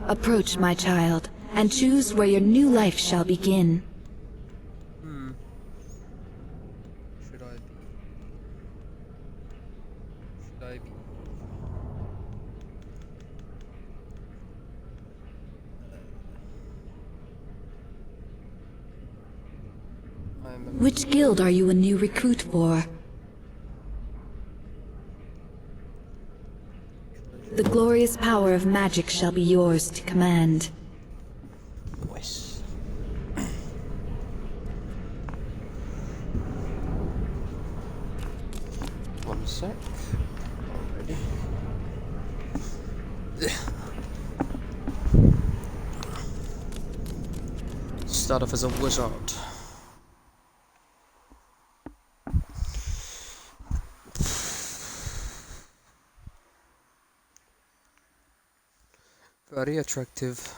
Approach, my child, and choose where your new life shall begin. Should I be? Should I be? Which guild are you a new recruit for? The glorious power of magic shall be yours to command. Nice. One sec. Already. Start off as a wizard. Very attractive.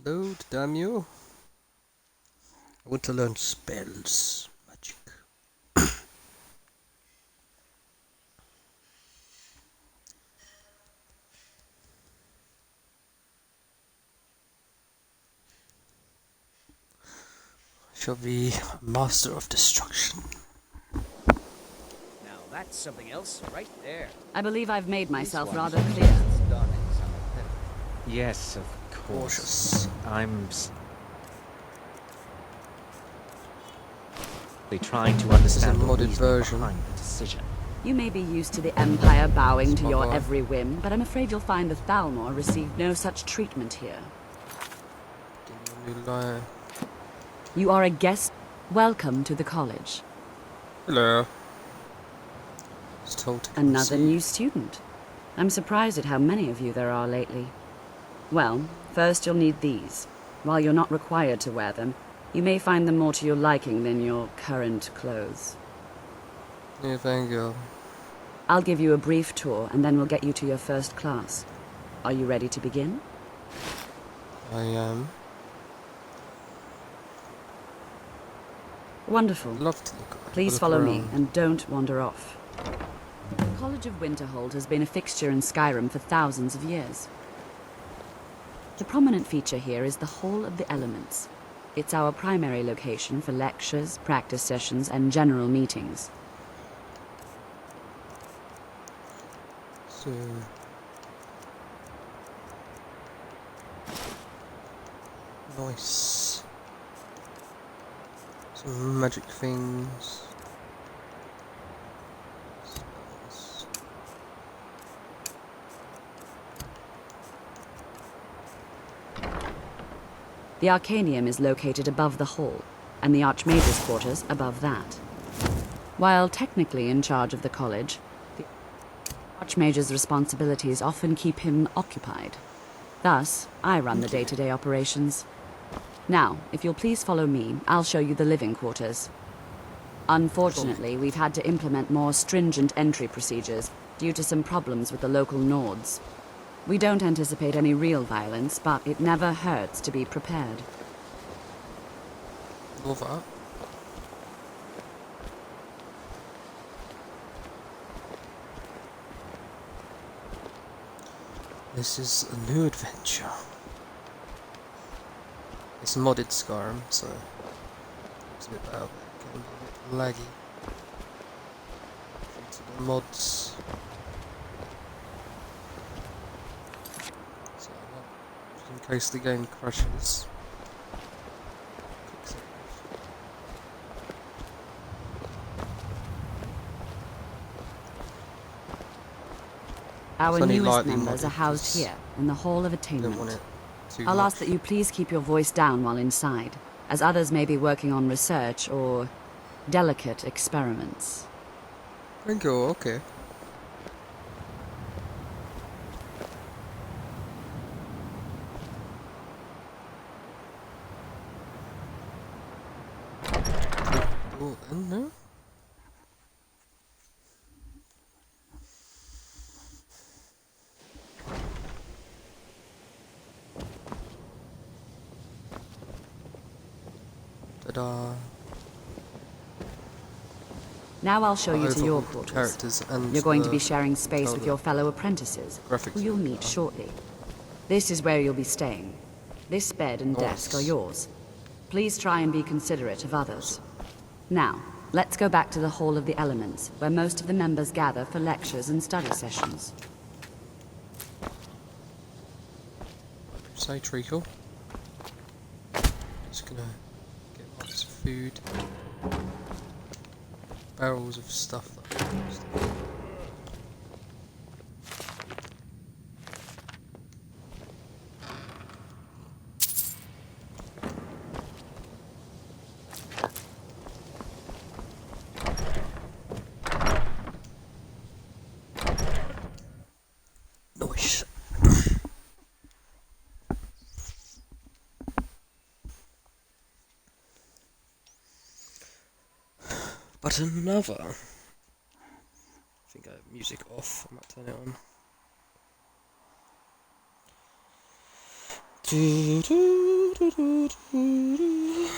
Load, damn you. I want to learn spells. Magic. Shall be a master of destruction. Now that's something else right there. I believe I've made myself This rather one's clear. stunning, son of pepper. Yes, of course. Cautious. I'm trying to understand the modded reason version. behind the decision. You may be used to the Empire bowing to your Spot on. every whim, but I'm afraid you'll find the Thalmor received no such treatment here. New liar. You are a guest. Welcome to the college. Hello. It's told to Another concede. new student. I'm surprised at how many of you there are lately. Well, first you'll need these. While you're not required to wear them, you may find them more to your liking than your current clothes. Yeah, thank you. I'll give you a brief tour, and then we'll get you to your first class. Are you ready to begin? I am. Wonderful. Love to look. Please look follow me, around. and don't wander off. The College of Winterhold has been a fixture in Skyrim for thousands of years. The prominent feature here is the Hall of the Elements. It's our primary location for lectures, practice sessions, and general meetings. So. Nice. Some magic things. Spells. The Arcanium is located above the hall, and the Archmage's quarters above that. While technically in charge of the college, the Archmage's responsibilities often keep him occupied. Thus, I run the day-to-day operations. Now, if you'll please follow me, I'll show you the living quarters. Unfortunately, we've had to implement more stringent entry procedures due to some problems with the local Nords. We don't anticipate any real violence, but it never hurts to be prepared. Love that. This is a new adventure. It's modded Skyrim, so it's a bit out, getting a bit laggy. Due to the mods. So, just in case the game crashes. Quick save. Our It's only newest lightly members are modded, housed 'cause here, in the Hall of I don't want Attainment. it too I'll much. ask that you please keep your voice down while inside, as others may be working on research or delicate experiments. Thank you, okay. Oh, in there? Ta-da. Now I'll show you to your Overall quarters. characters and You're going to be the sharing space with controller. your fellow apprentices, Graphics who you'll are meet better. shortly. This is where you'll be staying. This bed and desk are Nice. yours. Please try and be considerate of others. Now, let's go back to the Hall of the Elements, where most of the members gather for lectures and study sessions. Say treacle. Just gonna get lots of food. Barrels of stuff that I used. Nice. But another. I think I have music off. I might turn it on. Do, do, do, do, do, do.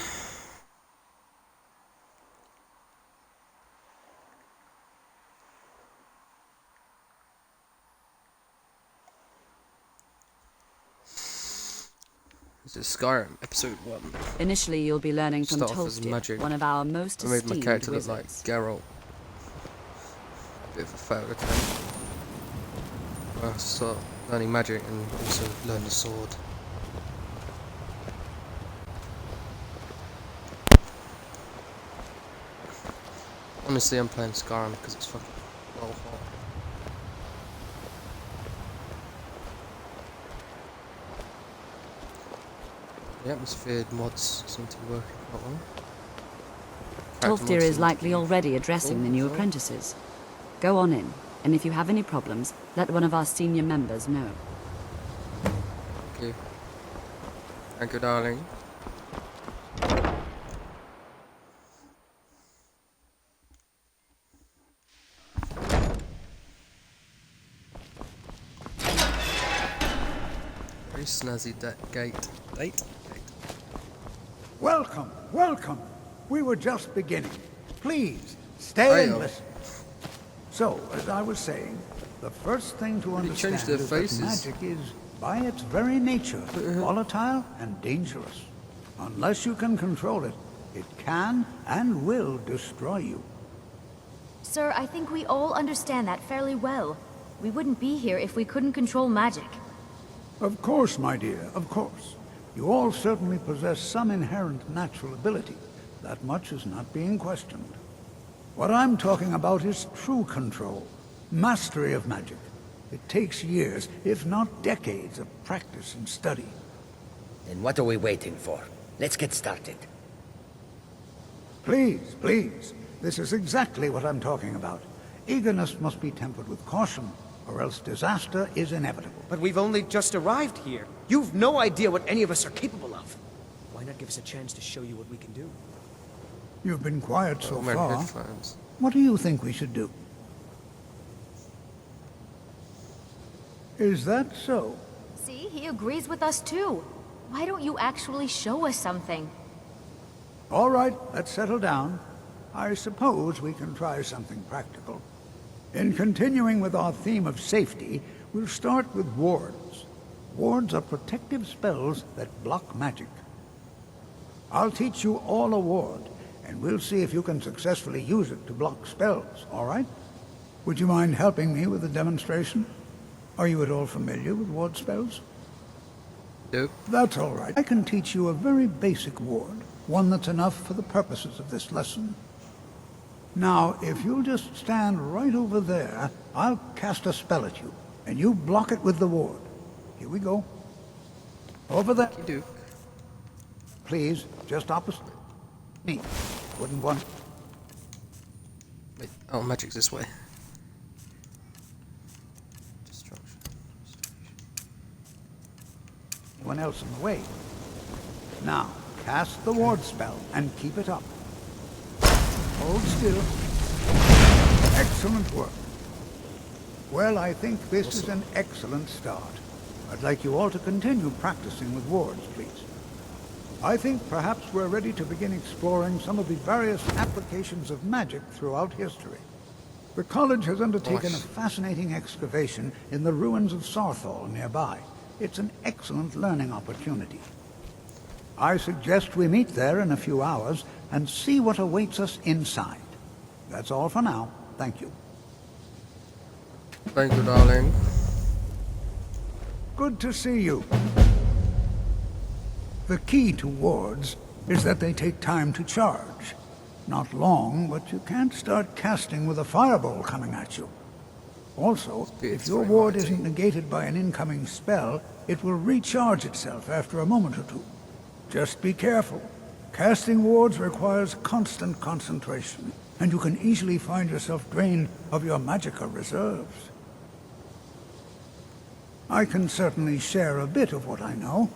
This is Skyrim, episode 1. Initially, you'll be learning from Start off as Tolstia, magic. one of our most I made esteemed my character look like wizards. Geralt. Bit of a failed attempt. I'll start learning magic and also learn the sword. Honestly, I'm playing Skyrim because it's fucking well hot. The atmosphere mods seem to be working quite well. Character Tolstia mods is seem to likely be already addressing the new cool. apprentices. Go on in, and if you have any problems, let one of our senior members know. Thank you. Thank you, darling. Very snazzy gate. Gate? Welcome, welcome. We were just beginning. Please, stay and Hiya. listen. So, as I was saying, the first thing to Really understand changed their is faces. that magic is, by its very nature, volatile and dangerous. Unless you can control it, it can and will destroy you. Sir, I think we all understand that fairly well. We wouldn't be here if we couldn't control magic. Of course, my dear, of course. You all certainly possess some inherent natural ability. That much is not being questioned. What I'm talking about is true control, mastery of magic. It takes years, if not decades, of practice and study. Then what are we waiting for? Let's get started. Please, please. This is exactly what I'm talking about. Eagerness must be tempered with caution, or else disaster is inevitable. But we've only just arrived here. You've no idea what any of us are capable of. Why not give us a chance to show you what we can do? You've been quiet so I'm wearing far. headphones. What do you think we should do? Is that so? See, he agrees with us too. Why don't you actually show us something? All right, let's settle down. I suppose we can try something practical. In continuing with our theme of safety, we'll start with wards. Wards are protective spells that block magic. I'll teach you all a ward, and we'll see if you can successfully use it to block spells, all right? Would you mind helping me with a demonstration? Are you at all familiar with ward spells? Nope. That's all right. I can teach you a very basic ward, one that's enough for the purposes of this lesson. Now, if you'll just stand right over there, I'll cast a spell at you, and you block it with the ward. Here we go. Over there. You do. Please, just opposite me. Wouldn't want... Wait, oh, magic's this way. Destruction. anyone else in the way. Now, cast the ward spell and keep it up. Hold still. Excellent work. Well, I think this is an excellent start. I'd like you all to continue practicing with wards, please. I think perhaps we're ready to begin exploring some of the various applications of magic throughout history. The college has undertaken a fascinating excavation in the ruins of Sarthal nearby. It's an excellent learning opportunity. I suggest we meet there in a few hours and see what awaits us inside. That's all for now. Thank you. Thank you, darling. Good to see you. The key to wards is that they take time to charge. Not long, but you can't start casting with a fireball coming at you. Also, if your ward isn't negated by an incoming spell, it will recharge itself after a moment or two. Just be careful. Casting wards requires constant concentration, and you can easily find yourself drained of your magicka reserves. I can certainly share a bit of what I know.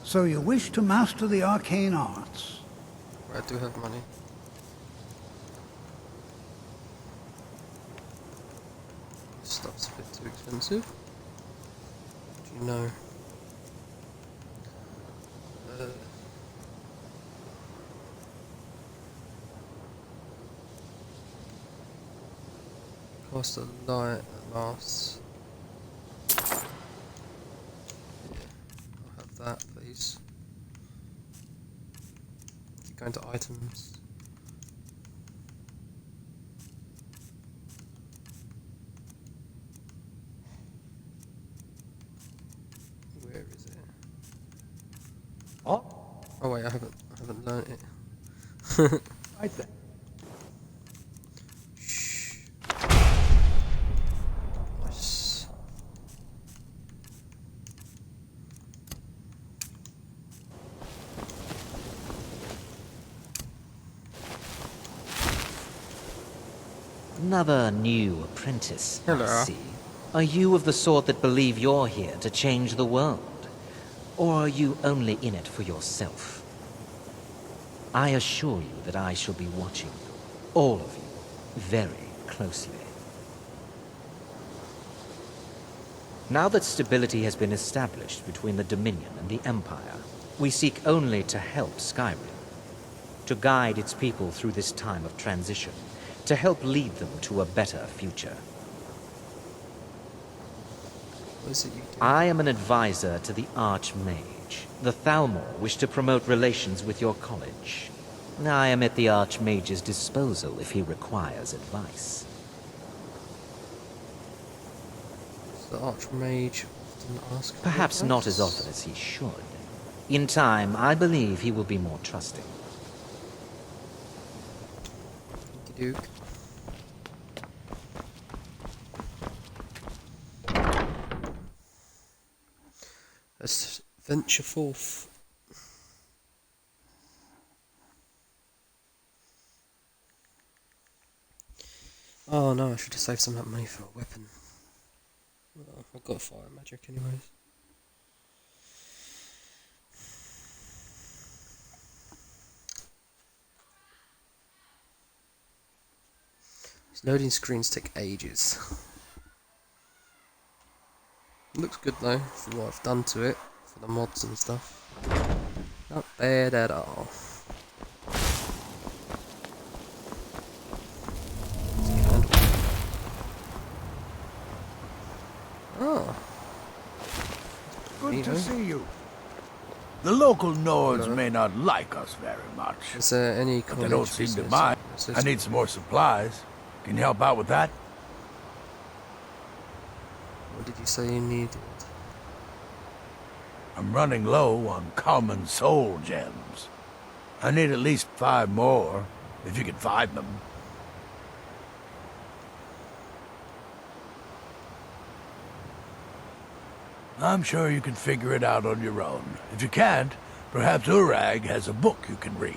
So you wish to master the arcane arts? I do have money. Stuff's a bit too expensive. Do you know? Cost a light that lasts. Yeah, I'll have that, please. Keep going to items. Where is it? Oh, Oh wait, I haven't learnt it. right there. Nice. Another new apprentice, Hello. I see. Are you of the sort that believe you're here to change the world? Or are you only in it for yourself? I assure you that I shall be watching you, all of you, very closely. Now that stability has been established between the Dominion and the Empire, we seek only to help Skyrim, to guide its people through this time of transition, to help lead them to a better future. What is it you do? I am an advisor to the Archmage. The Thalmor wish to promote relations with your college. I am at the Archmage's disposal if he requires advice. Does the Archmage often ask for Perhaps not as advice? often as he should. In time, I believe he will be more trusting. Duke. Let's venture forth. Oh no, I should have saved some of that money for a weapon. Well, I've got fire magic anyways. These loading screens take ages. Looks good though, for what I've done to it, for the mods and stuff. Not bad at all. Oh. Good to see you. The local Nords may not like us very much, Is there any but they don't seem to business? mind. Is I this- need some more supplies. Can you help out with that? What did you say you needed? I'm running low on common soul gems. I need at least 5 more, if you can find them. I'm sure you can figure it out on your own. If you can't, perhaps Urag has a book you can read.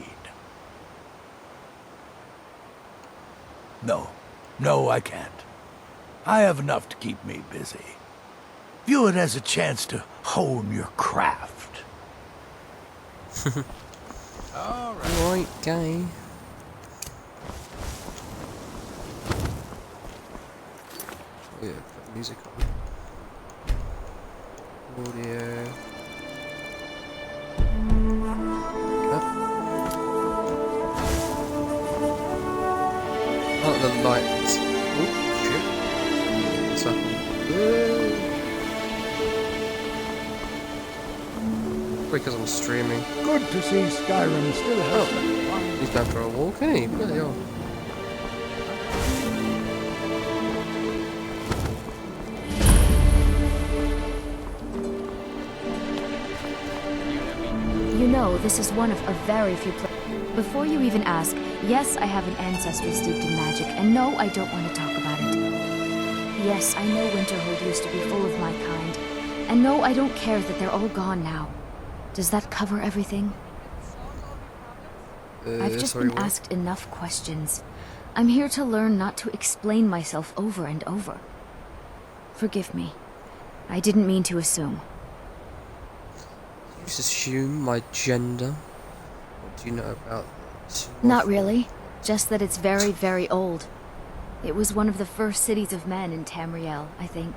No, I can't. I have enough to keep me busy. View it as a chance to hone your craft. Right, gay. Oh yeah, put music on. Audio. was streaming. Good to see Skyrim still has such Oh, fine... he's going for a walk, isn't he? Bloody hell. You know, this is one of a very few places. Before you even ask, yes, I have an ancestry steeped in magic, and no, I don't want to talk about it. Yes, I know Winterhold used to be full of my kind, and no, I don't care that they're all gone now. Does that cover everything? I've just sorry, been what? asked enough questions. I'm here to learn not to explain myself over and over. Forgive me. I didn't mean to assume. You just assume my gender? What do you know about it? Not really. Just that it's very, very old. It was one of the first cities of men in Tamriel, I think.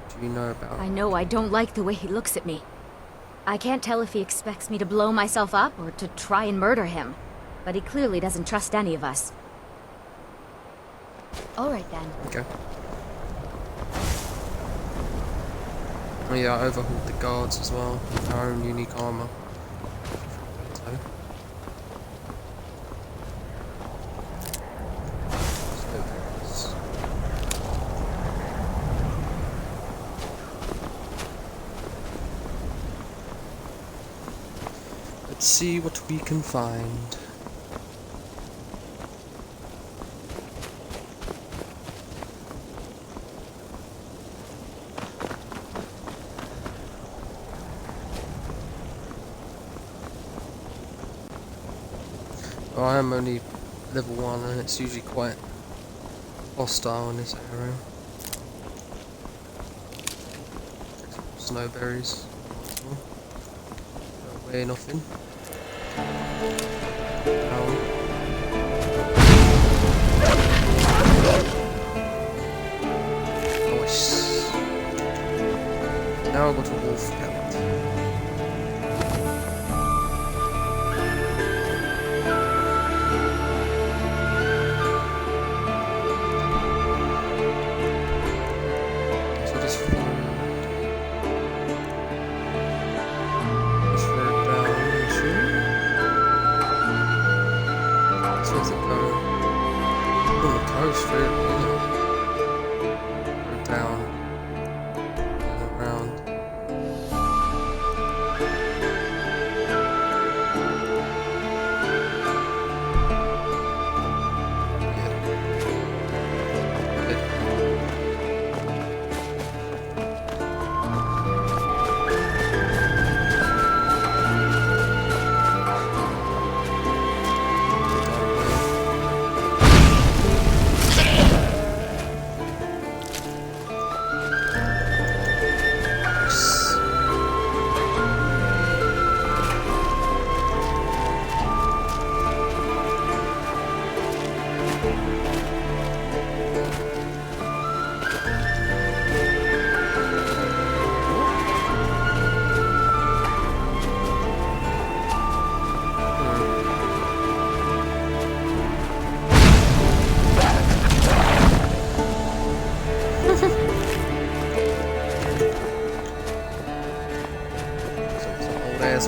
Do you know about... I know I don't like the way he looks at me. I can't tell if he expects me to blow myself up or to try and murder him. But he clearly doesn't trust any of us. Alright then. Okay. Oh yeah, I overhauled the guards as well, with our own unique armor. So. Let's see what we can find. Oh, I am only level 1 and it's usually quite hostile in this area. Snowberries. No way, nothing. Nice. Now I've got a wolf count.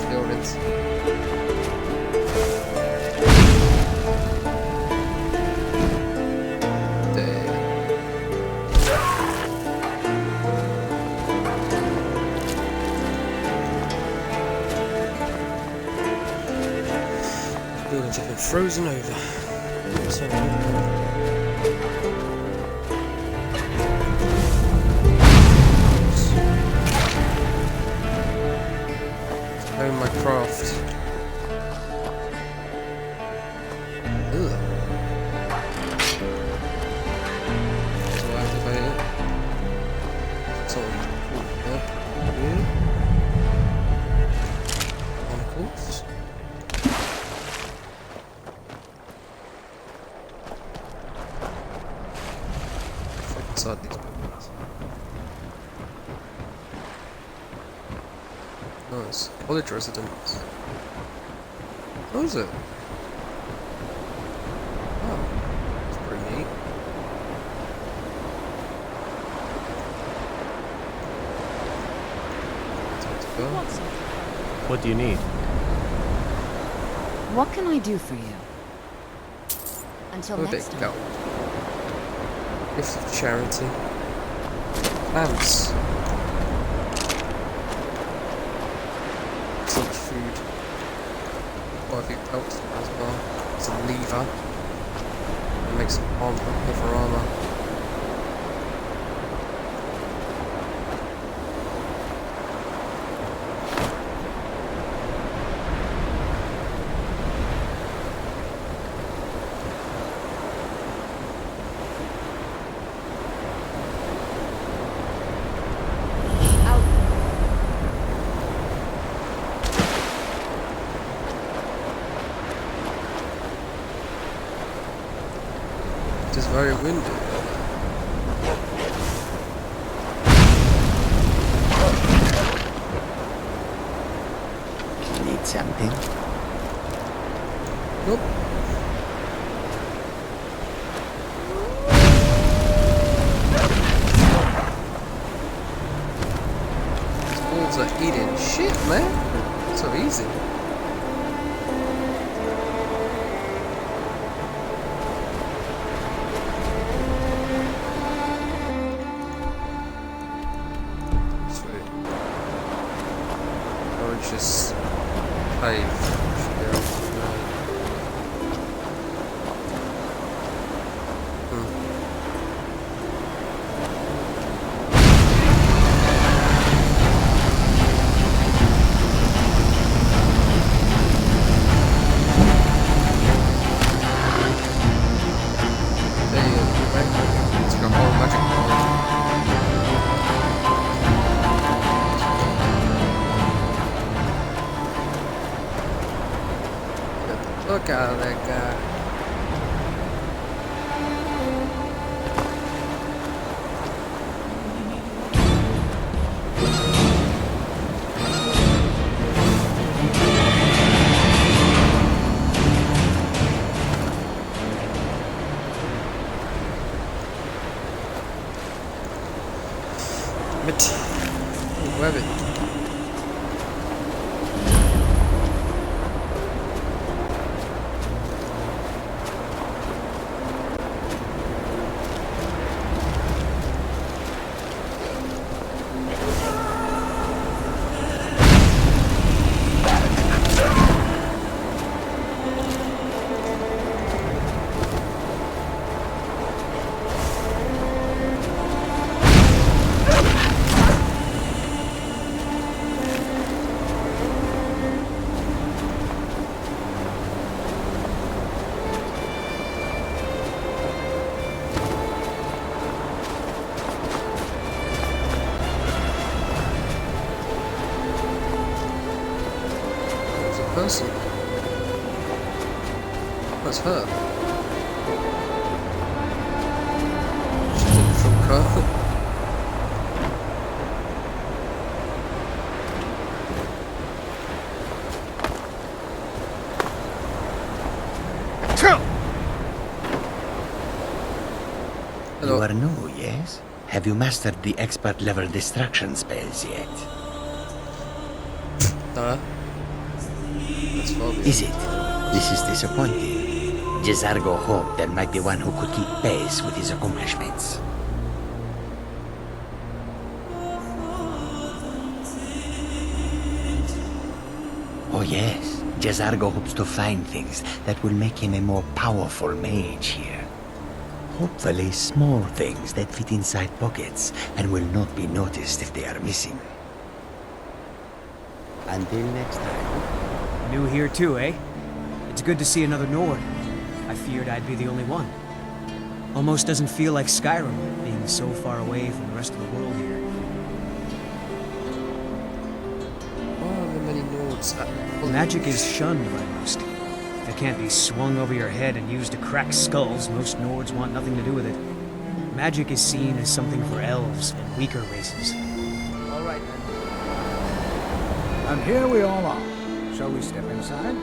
Buildings. Buildings have been frozen over. So, my craft. Ugh. So I activate it. Something cool up here. Chronicles. Check inside these buildings. Nice. College residence. What is it? Oh, that's pretty neat. go. What do you need? What can I do for you? Until Where'd next it time. go? Gift of charity. Plants. Teach food. Body belt as well. It's a lever. It makes armor, leather armor. It is very windy. Need something? Nope. These wolves are eating shit, man. So easy. Sweet. Gorgeous cave. Should be able to go. There you go, right? It's got a whole magic ball. Look out of that guy. Web it. Person. That's her. She did from her. Hello. You are new, yes? Have you mastered the expert level distraction spells yet? That's phobia. Is it? This is disappointing. Jezargo hoped there might be one who could keep pace with his accomplishments. Oh yes, Jezargo hopes to find things that will make him a more powerful mage here. Hopefully small things that fit inside pockets and will not be noticed if they are missing. Until next time. New here too, eh? It's good to see another Nord. I feared I'd be the only one. Almost doesn't feel like Skyrim, being so far away from the rest of the world here. Why are there many Nords at Magic is shunned by most. If it can't be swung over your head and used to crack skulls, most Nords want nothing to do with it. Magic is seen as something for elves and weaker races. All right, then. And here we all are. Shall we step inside?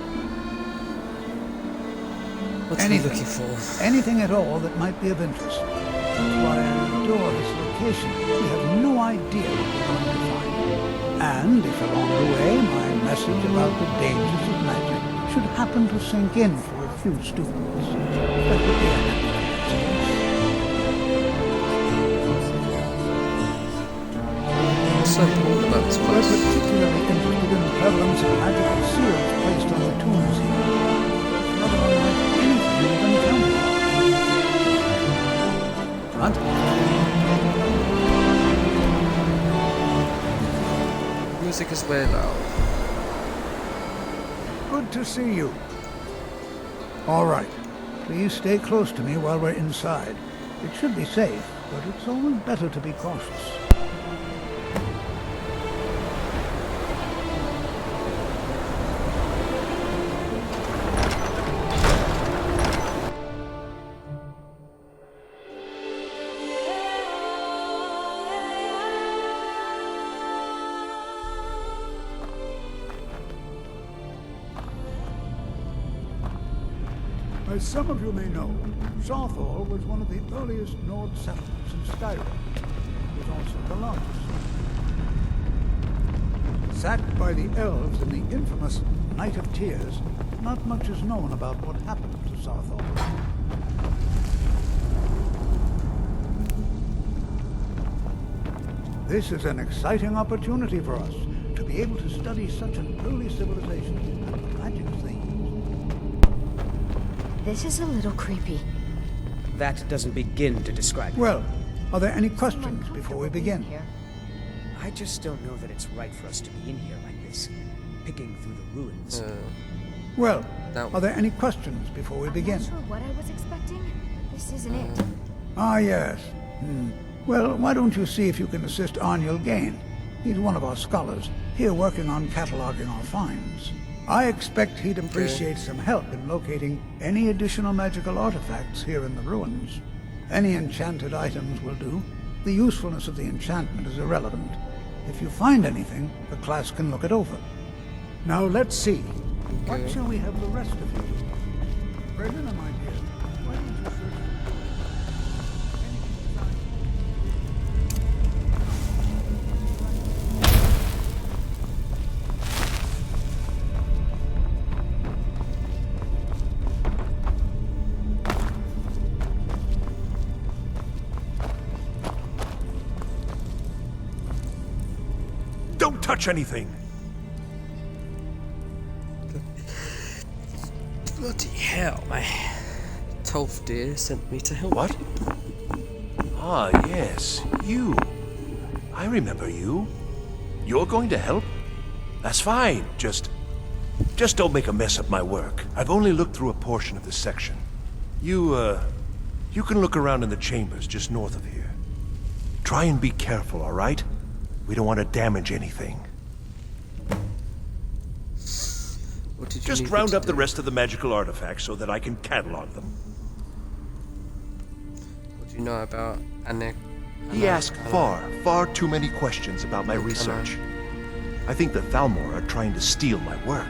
What's he looking for? Anything at all that might be of interest. That's why I adore this location. We have no idea what we're going to find. And if along the way my message about the dangers of magic should happen to sink in for a few students, that would be a happy What's so important about this We're place? particularly interested in the prevalence of magical seals placed on the tombs here. It's rather unlike anything we've encountered. What? Music is very loud. Good to see you. All right. Please stay close to me while we're inside. It should be safe, but it's always better to be cautious. As some of you may know, Southall was one of the earliest Nord settlements in Skyrim. It was also the largest. Sacked by the elves in the infamous Night of Tears, not much is known about what happened to Southall. This is an exciting opportunity for us to be able to study such an early civilization and the magic they used. This is a little creepy. That doesn't begin to describe it. Well, are there any questions before we begin? I just don't know that it's right for us to be in here like this, picking through the ruins. Well, No. are there any questions before we begin? I'm not sure what I was expecting. This isn't it. Ah, yes. Well, why don't you see if you can assist Arniel Gain? He's one of our scholars, here working on cataloging our finds. I expect he'd appreciate some help in locating any additional magical artifacts here in the ruins. Any enchanted items will do. The usefulness of the enchantment is irrelevant. If you find anything, the class can look it over. Now let's see. What shall we have the rest of you do? Brenda, my dear, why don't you search for Don't touch anything! Bloody hell, my Tolf dear sent me to help. What? Ah, yes, you. I remember you. You're going to help? That's fine. Just don't make a mess of my work. I've only looked through a portion of this section. You can look around in the chambers just north of here. Try and be careful, all right? We don't want to damage anything. What did you Just need me round to up the do? rest of the magical artifacts so that I can catalog them. What do you know about He asked far too many questions about my research. I think the Thalmor are trying to steal my work.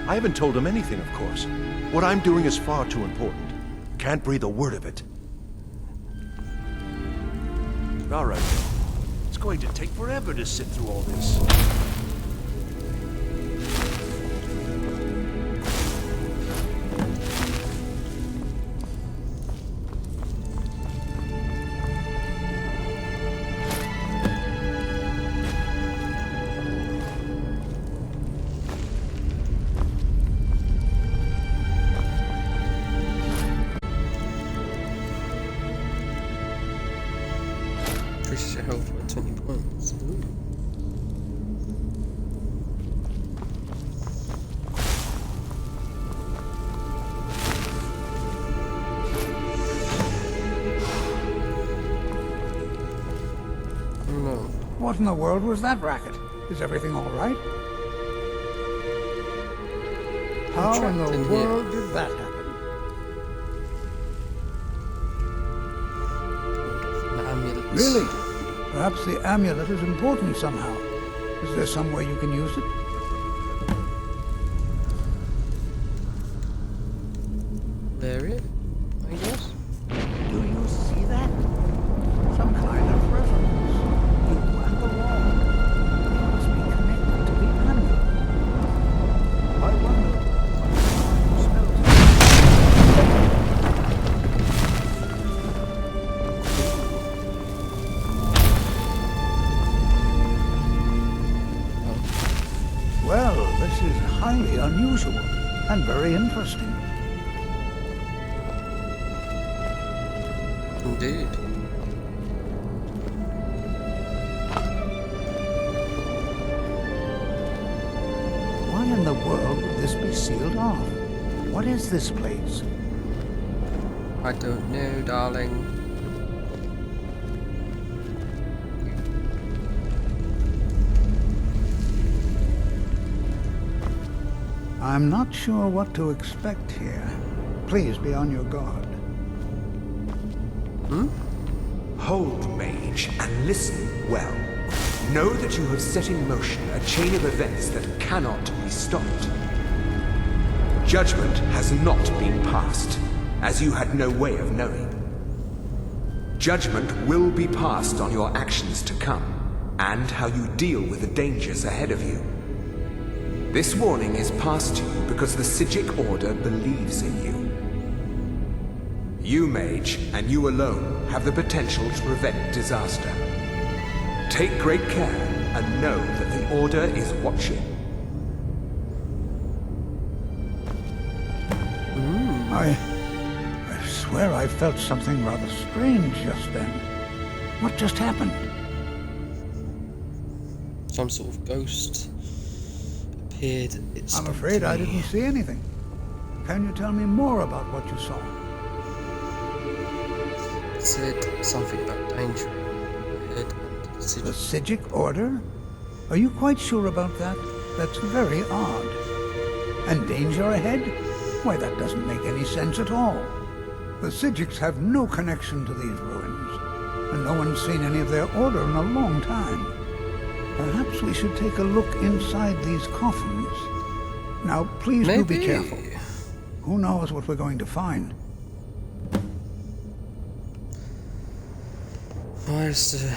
I haven't told him anything, of course. What I'm doing is far too important. Can't breathe a word of it. All right. It's going to take forever to sit through all this. Increases your health by 20 points. Ooh. No. What in the world was that racket? Is everything all right? How in trapped the in world here. did that happen? An amulet. Really? Perhaps the amulet is important somehow. Is there some way you can use it? There it, I guess. Do you see that? Some kind of resonance. You and the wall. It must be highly unusual and very interesting. Indeed. Why in the world would this be sealed off? What is this place? I don't know, darling. I'm not sure what to expect here. Please be on your guard. Hold, mage, and listen well. Know that you have set in motion a chain of events that cannot be stopped. Judgment has not been passed, as you had no way of knowing. Judgment will be passed on your actions to come, and how you deal with the dangers ahead of you. This warning is passed to you because the Psijic Order believes in you. You, mage, and you alone, have the potential to prevent disaster. Take great care, and know that the Order is watching. I swear I felt something rather strange just then. What just happened? Some sort of ghost appeared. I'm afraid I didn't see anything. Can you tell me more about what you saw? It said something about danger ahead and The decision. Psijic Order? Are you quite sure about that? That's very odd. And danger ahead? Why, that doesn't make any sense at all. The Psijics have no connection to these ruins, and no one's seen any of their order in a long time. Perhaps we should take a look inside these coffins. Now, please do be careful. Who knows what we're going to find? Why is the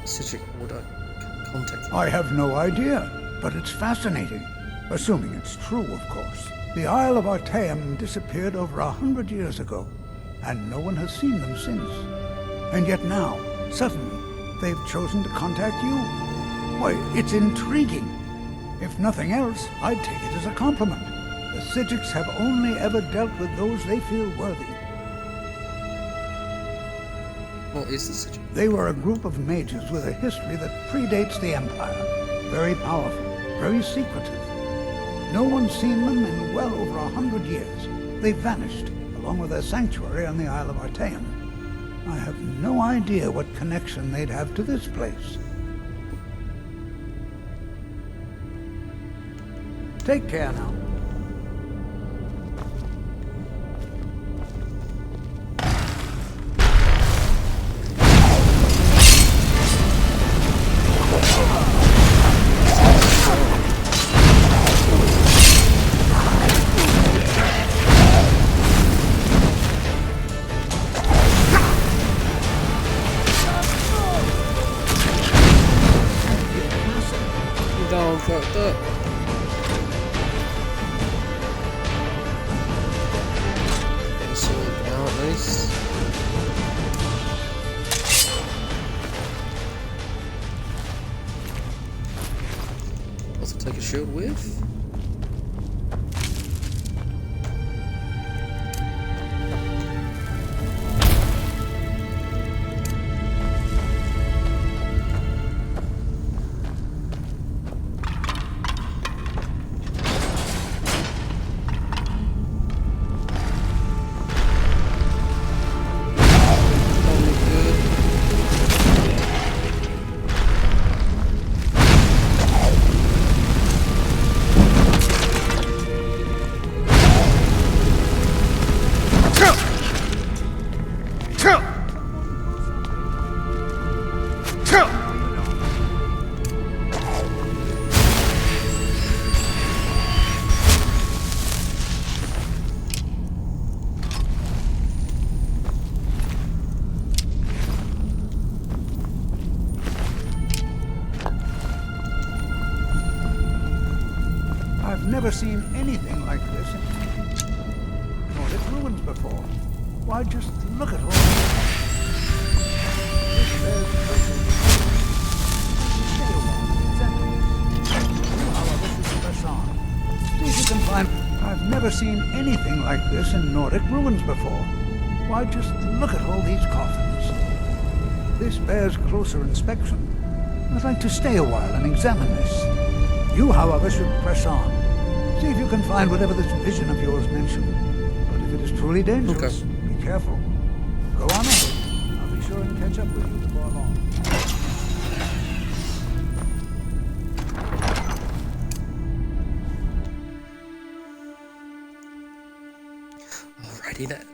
Psijic Order contacting? I have no idea, but it's fascinating. Assuming it's true, of course. The Isle of Artaeum disappeared over 100 years ago, and no one has seen them since. And yet now, suddenly, they've chosen to contact you. Why, it's intriguing. If nothing else, I'd take it as a compliment. The Psijics have only ever dealt with those they feel worthy. What is the Psijic? They were a group of mages with a history that predates the Empire. Very powerful, very secretive. No one's seen them in well over 100 years. They vanished, along with their sanctuary on the Isle of Artaeum. I have no idea what connection they'd have to this place. Take care now. Down, fucked up. Get the sword out at least. Also take a shield with. I've never seen anything like this in Nordic ruins before. Why, just look at all this. There's treasure. Stay a while, exactly. You, however, should press on. See if you can find... I've never seen anything like this in Nordic ruins before. Why, just look at all these coffins. This bears closer inspection. I'd like to stay a while and examine this. You, however, should press on. See if you can find whatever this vision of yours mentioned. But if it is truly dangerous, be careful. Go on ahead. I'll be sure and catch up with you before long. Alrighty then.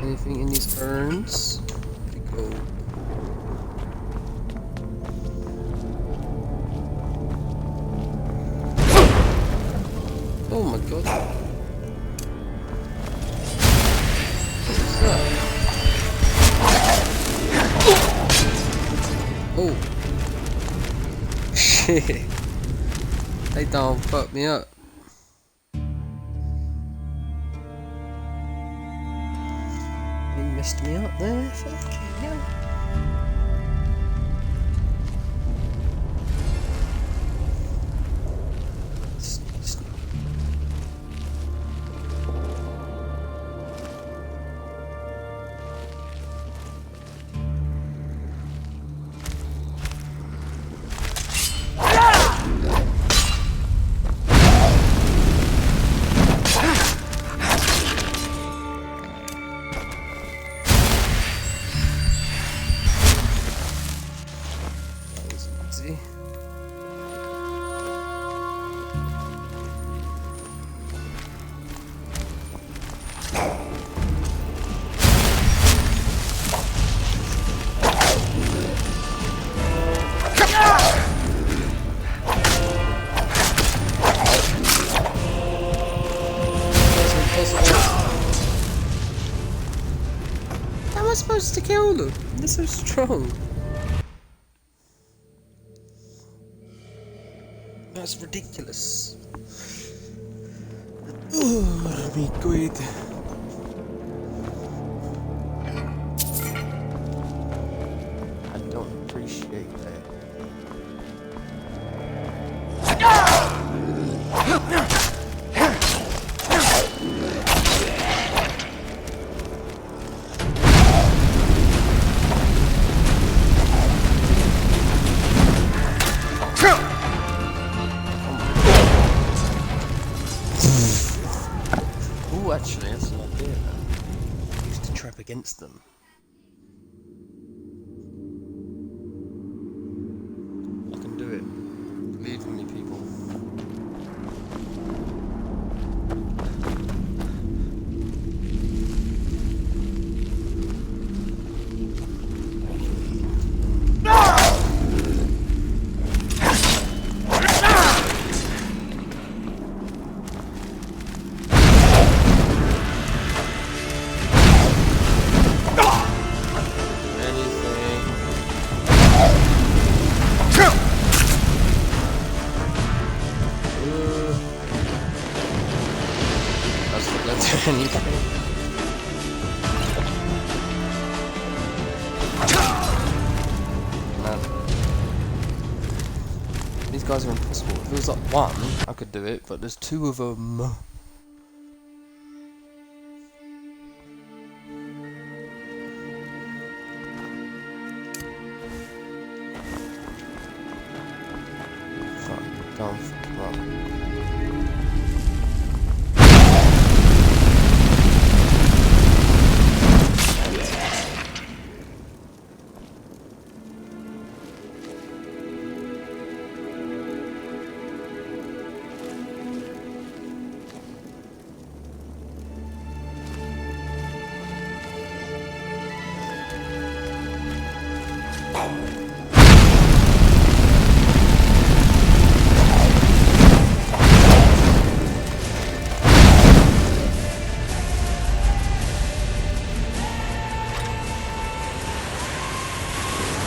Anything in these urns? Pretty cool. Oh my god. What's that? Oh. Shit. They don't fuck me up. They messed me up there. Fucking hell. How am I supposed to kill them? They're so strong. That's ridiculous. Oh, mi quid. I don't appreciate that. Ooh, actually, that's an idea now. Used to trap against them. I can do it. Believe in me, people. These guys are impossible. If it was like one, I could do it, but there's two of them. Fuck, go on, fuck up.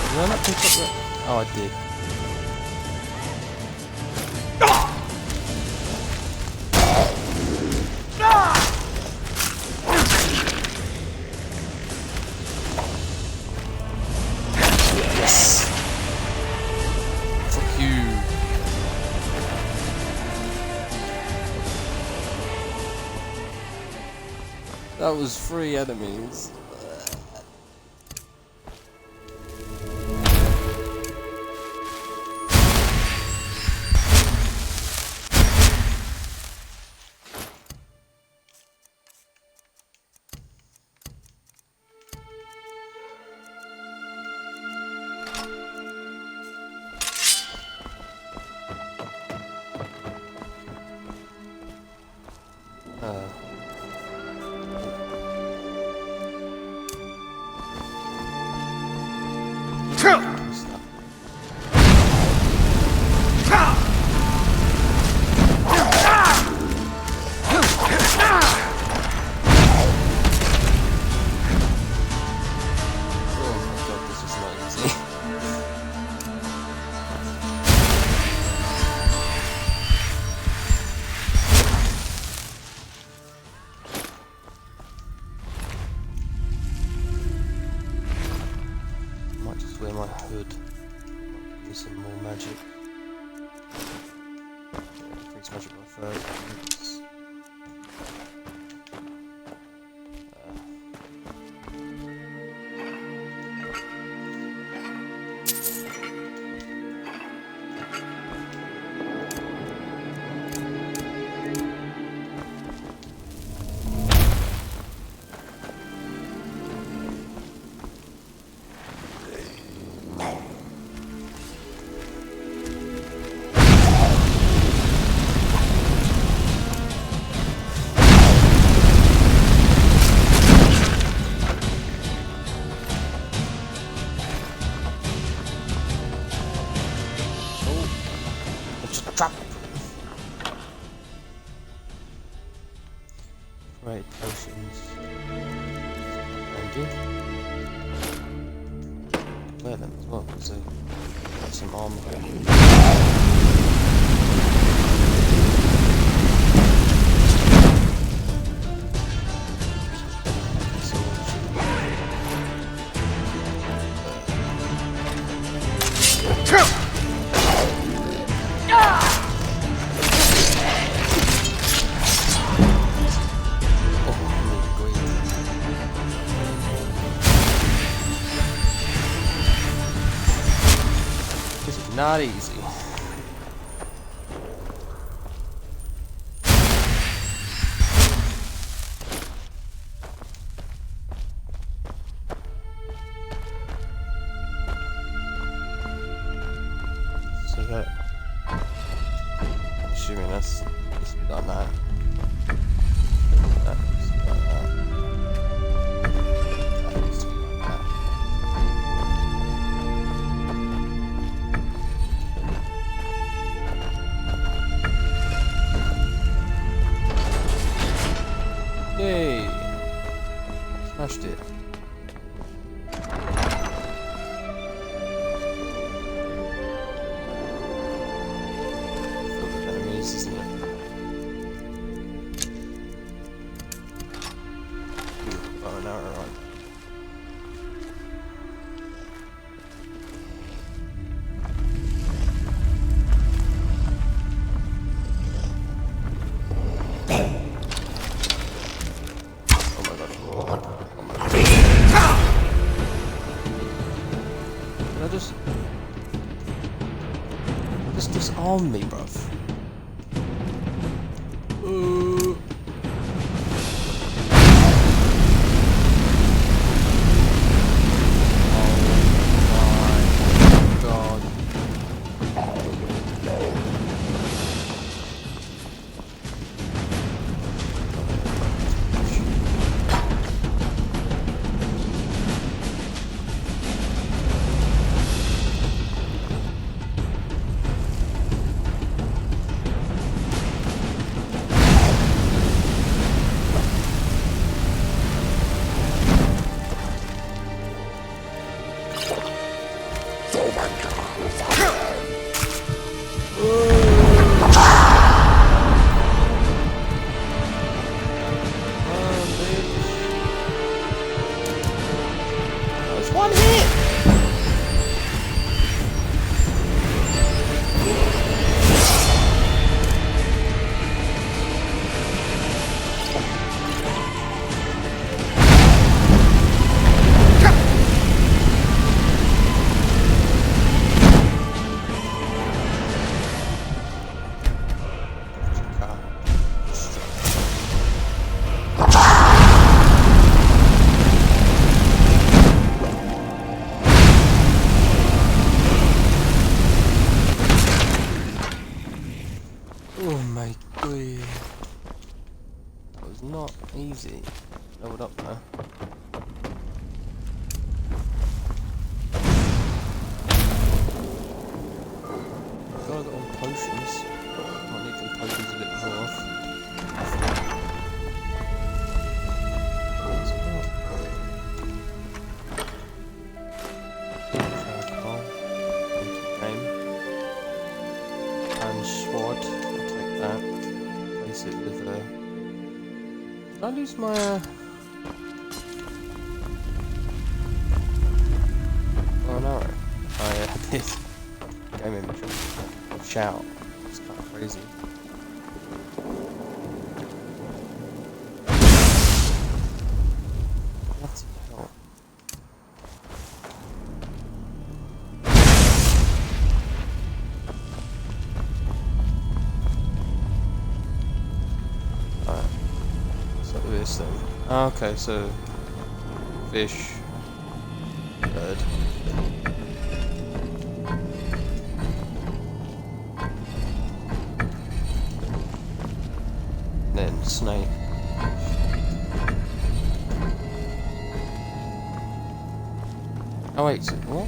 Did I not pick up that? Oh, I did. That was 3 enemies. Wear my hood. Use some more magic. Increase magic by 30. Trap! Right, potions. Handy. Wear them as well, because they got some armor. Not easy. So that, assuming that's needs to be done now. That needs to be done now. That needs to be done now. Yay! Smashed it. Filled with enemies, isn't it? Ooh, oh, now we're on. Just disarm me, bruv. One hit! easy. Leveled up now. Gotta go on potions. Might need the potions a bit more off. Sword, I'll take that. Place it with did I lose my oh no. Oh yeah, I did. Game image. Shout. It's kind of crazy. What the hell? This thing. Okay, so fish, bird. Then snake. Oh wait, so what?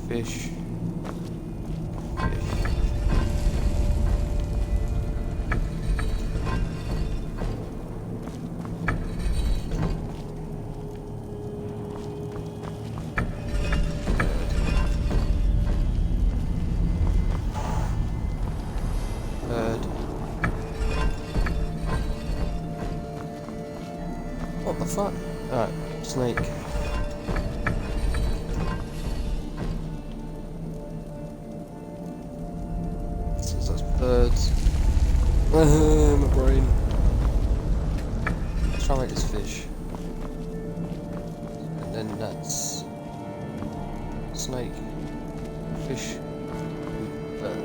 Fish. Bird. What the fuck? Alright, snake. Birds. My brain. Let's try and make this fish. And then that's snake, fish, bird,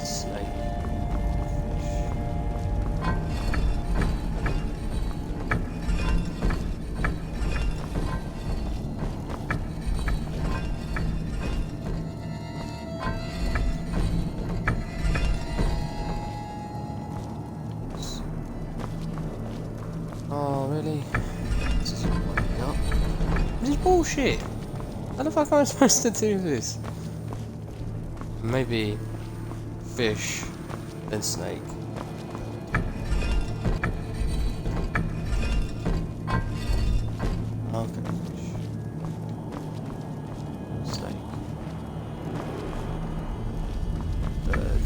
snake, fish. Oh, really? This isn't working out. This is bullshit. How the fuck am I supposed to do this? Maybe fish, then snake. Okay, fish. Snake. Bird.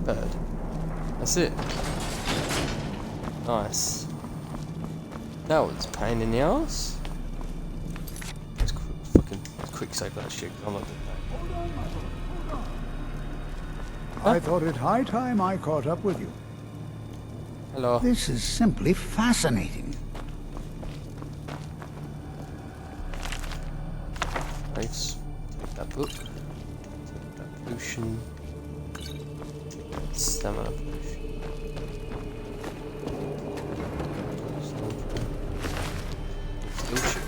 Bird. That's it. Nice. That was a pain in the ass. Let's fucking quick save that shit. I'm not doing that. I thought it high time I caught up with you. Hello. This is simply fascinating. Nice. Take that book. Take that potion. Stamina potion. Still shit.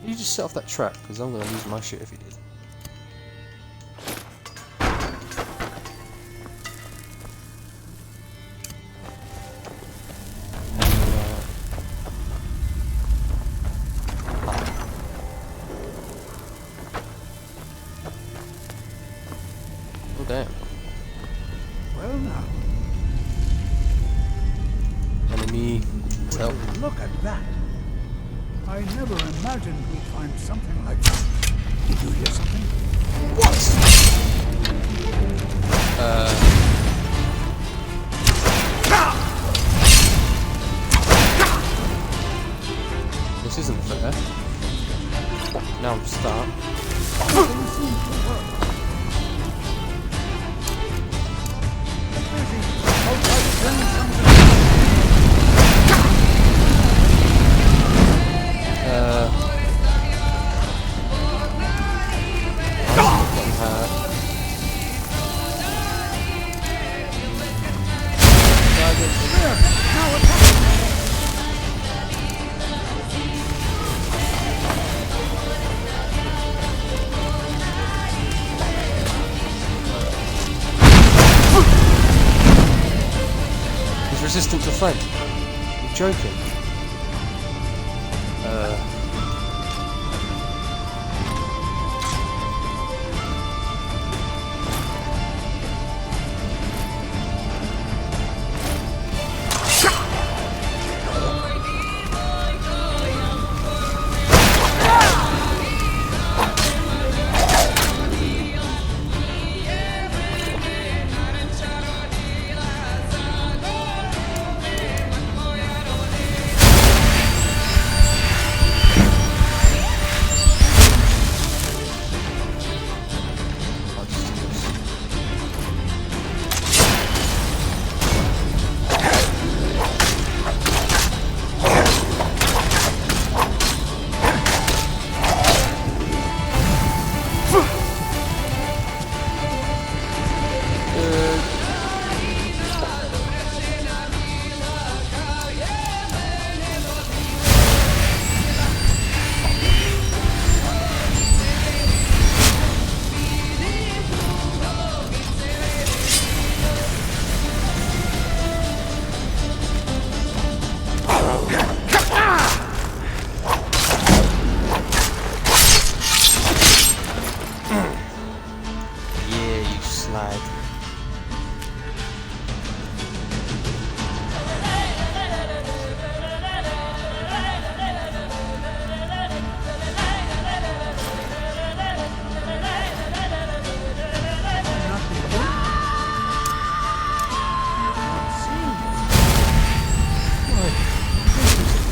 You just set off that trap, because I'm going to lose my shit if you did. Oh damn. Well now. Enemy tell. Look at that. I never imagined we'd find something like that. Did you hear something? What? This isn't fair. Now I'm stuck. resistant to flame. You're joking.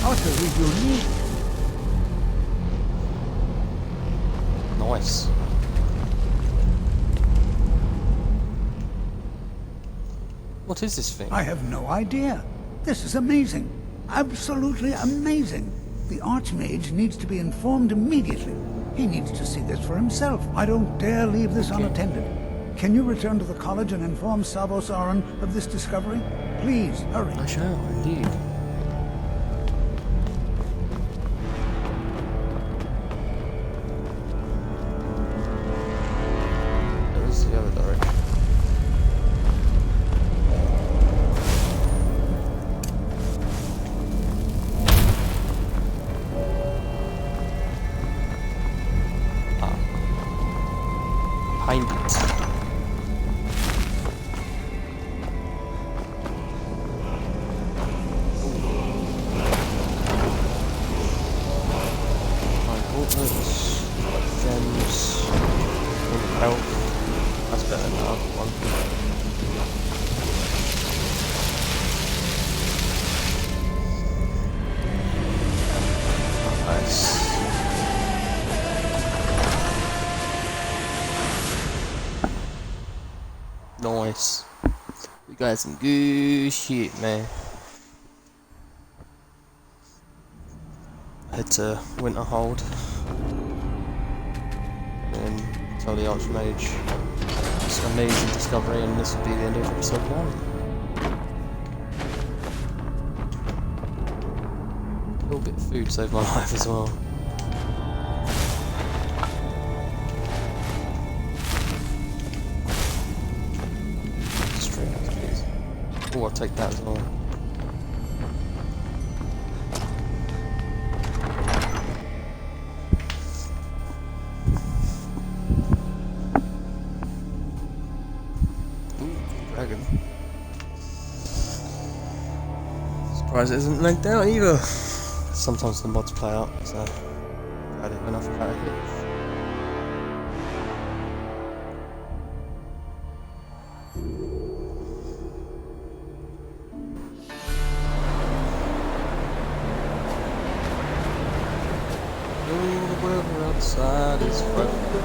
Utterly unique. Nice. What is this thing? I have no idea. This is amazing. Absolutely amazing. The Archmage needs to be informed immediately. He needs to see this for himself. I don't dare leave this unattended. Can you return to the college and inform Savos Aran of this discovery? Please, hurry. I shall, indeed. There's the other direction. Behind it. My gauntlets, gems, health. That's better than the other one. Nice. Nice. We got some good shit, man. Head to Winterhold and tell the Archmage this amazing discovery, and this will be the end of episode 1. A little bit of food saved my life as well. Oh, I'll take that as well. Ooh, dragon. Surprised it isn't legged out either. Sometimes the mods play out, so I don't have enough clarity. The weather outside is frightful.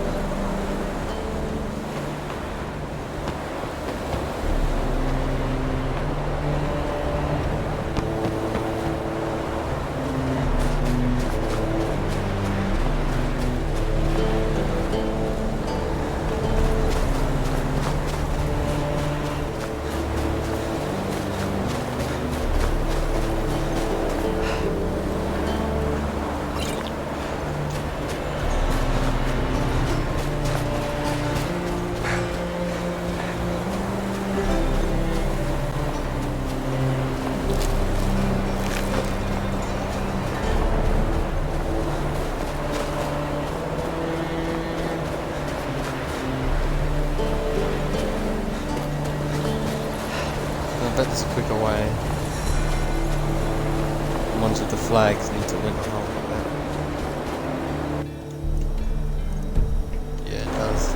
The ones with the flags need to Winterhold. Yeah, it does.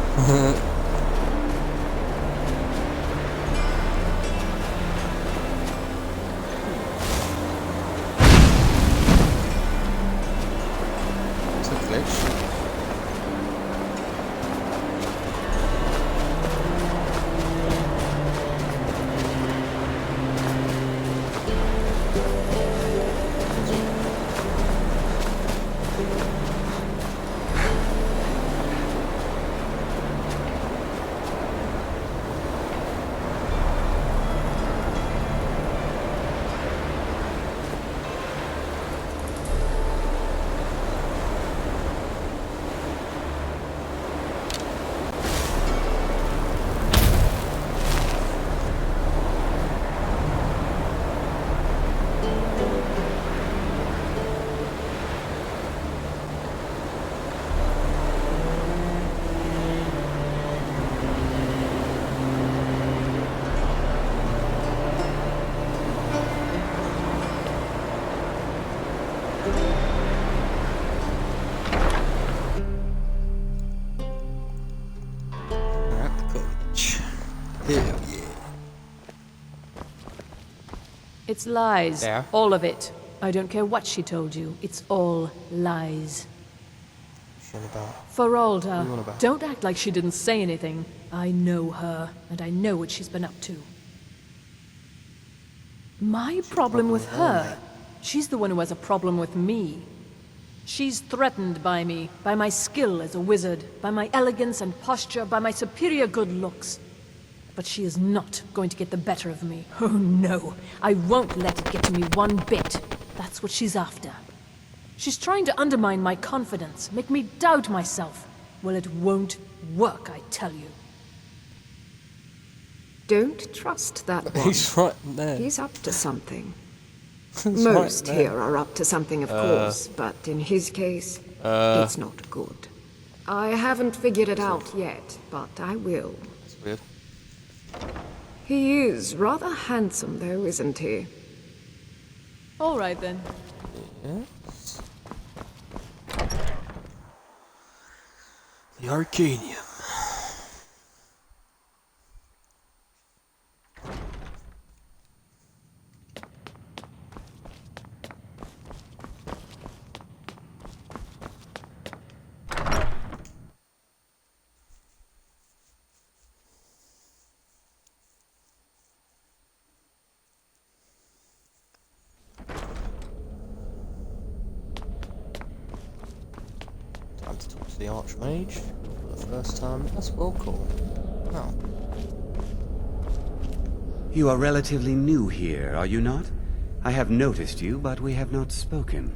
It's lies. There. All of it. I don't care what she told you. It's all lies. What about? Feralda, What are you on about? don't act like she didn't say anything. I know her, and I know what she's been up to. My problem with her? She's the one who has a problem with me. She's threatened by me, by my skill as a wizard, by my elegance and posture, by my superior good looks. But she is not going to get the better of me. Oh no, I won't let it get to me one bit. That's what she's after. She's trying to undermine my confidence, make me doubt myself. Well, it won't work, I tell you. Don't trust that one. He's right there. He's up to something. He's Most right there. here are up to something, of course, but in his case, it's not good. I haven't figured it out yet, but I will. That's weird. He is rather handsome, though, isn't he? All right, then. Yes. The Arcanium. Time to talk to the Archmage for the first time. That's well cool. Wow. You are relatively new here, are you not? I have noticed you, but we have not spoken.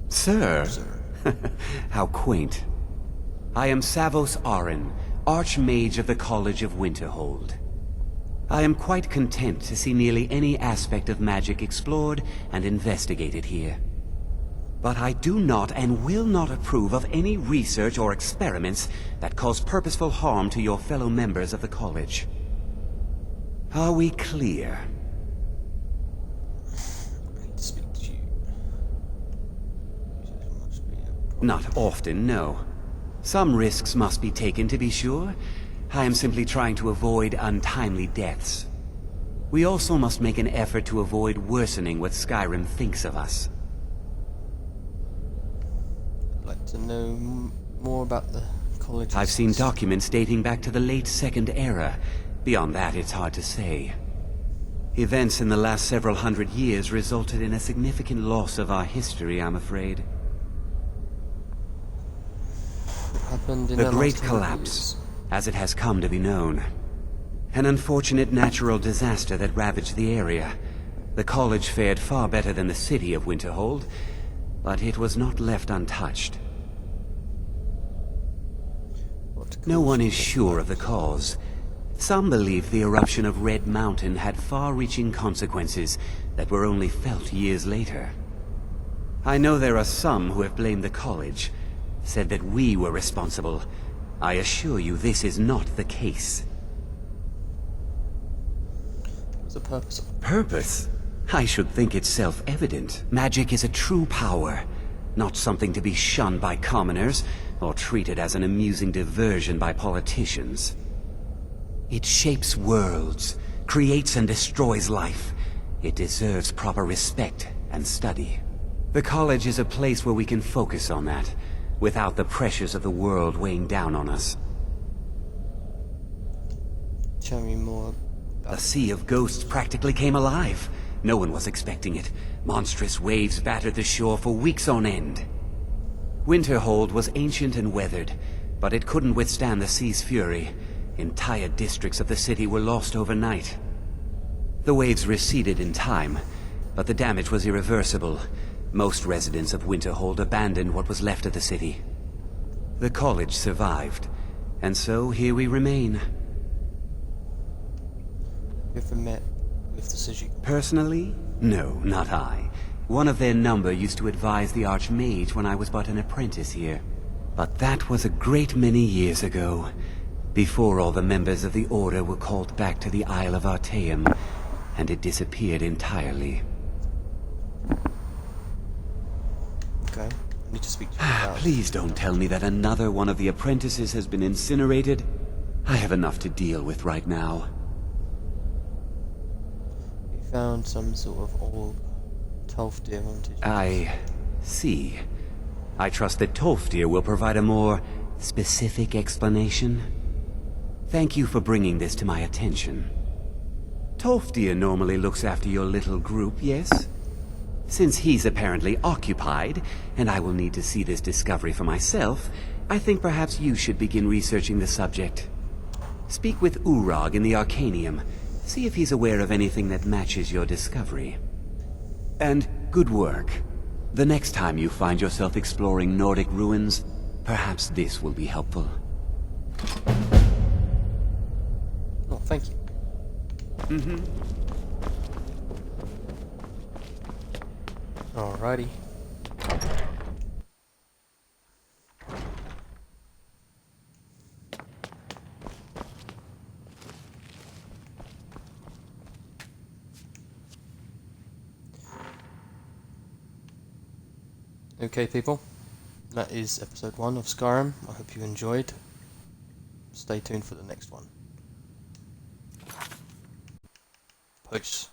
Sir? How quaint. I am Savos Arin, Archmage of the College of Winterhold. I am quite content to see nearly any aspect of magic explored and investigated here. But I do not and will not approve of any research or experiments that cause purposeful harm to your fellow members of the college. Are we clear? I need to speak to you. Must be a problem. Not often, no. Some risks must be taken, to be sure. I am simply trying to avoid untimely deaths. We also must make an effort to avoid worsening what Skyrim thinks of us. I'd like to know more about the college. I've seen documents dating back to the late Second Era. Beyond that, it's hard to say. Events in the last several hundred years resulted in a significant loss of our history, I'm afraid. What happened in The the Great last 100 Collapse, years? as it has come to be known. An unfortunate natural disaster that ravaged the area. The college fared far better than the city of Winterhold, but it was not left untouched. No one is sure of the cause. Some believe the eruption of Red Mountain had far-reaching consequences that were only felt years later. I know there are some who have blamed the college, said that we were responsible. I assure you this is not the case. What's the purpose of it? Purpose? I should think it's self-evident. Magic is a true power, not something to be shunned by commoners, or treated as an amusing diversion by politicians. It shapes worlds, creates and destroys life. It deserves proper respect and study. The college is a place where we can focus on that, without the pressures of the world weighing down on us. Tell me more. A sea of ghosts practically came alive. No one was expecting it. Monstrous waves battered the shore for weeks on end. Winterhold was ancient and weathered, but it couldn't withstand the sea's fury. Entire districts of the city were lost overnight. The waves receded in time, but the damage was irreversible. Most residents of Winterhold abandoned what was left of the city. The college survived, and so here we remain. Have you ever met with the Sujik? Personally? No, not I. One of their number used to advise the Archmage when I was but an apprentice here. But that was a great many years ago, before all the members of the Order were called back to the Isle of Artaeum, and it disappeared entirely. Okay, I need to speak to you about it. Please don't tell me that another one of the apprentices has been incinerated. I have enough to deal with right now. You found some sort of old Tolfdir wanted. I see. I trust that Tolfdir will provide a more specific explanation. Thank you for bringing this to my attention. Tolfdir normally looks after your little group, yes? Since he's apparently occupied, and I will need to see this discovery for myself, I think perhaps you should begin researching the subject. Speak with Urag in the Arcanium. See if he's aware of anything that matches your discovery. And good work. The next time you find yourself exploring Nordic ruins, perhaps this will be helpful. Oh, thank you. Alrighty. Okay, people, that is episode 1 of Skyrim. I hope you enjoyed. Stay tuned for the next one. Peace.